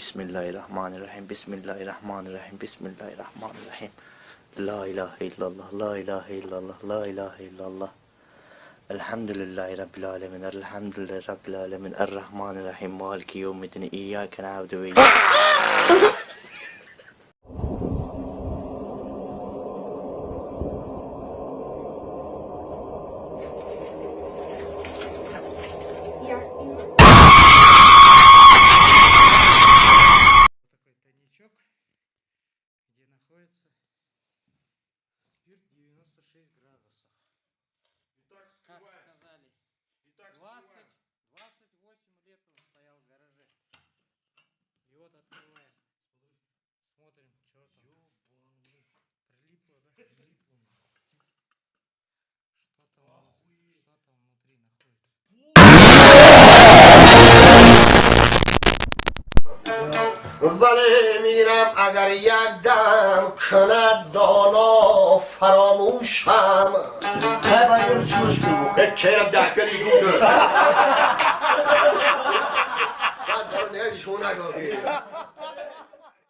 Bismillahirrahmanirrahim. Bismillahirrahmanirrahim. Bismillahirrahmanirrahim. La ilahe illallah. La ilahe illallah. La ilahe illallah. Elhamdülillahi Rabbil alemin. Elhamdülillahi Rabbil alemin. Errahmanirrahim. Maliki yevmiddin. İyyâke na'budu ve iyyâke. Спирт 96 градусов. Как сказали, 28 лет он стоял в гараже. И вот открываем. Смотрим, что там. Прилипло, да? Прилипло. Что там внутри находится? ولی میرم اگر یک دم کند دانا فراموشم که دهگلی بوده من دارم نگه شونه گاهی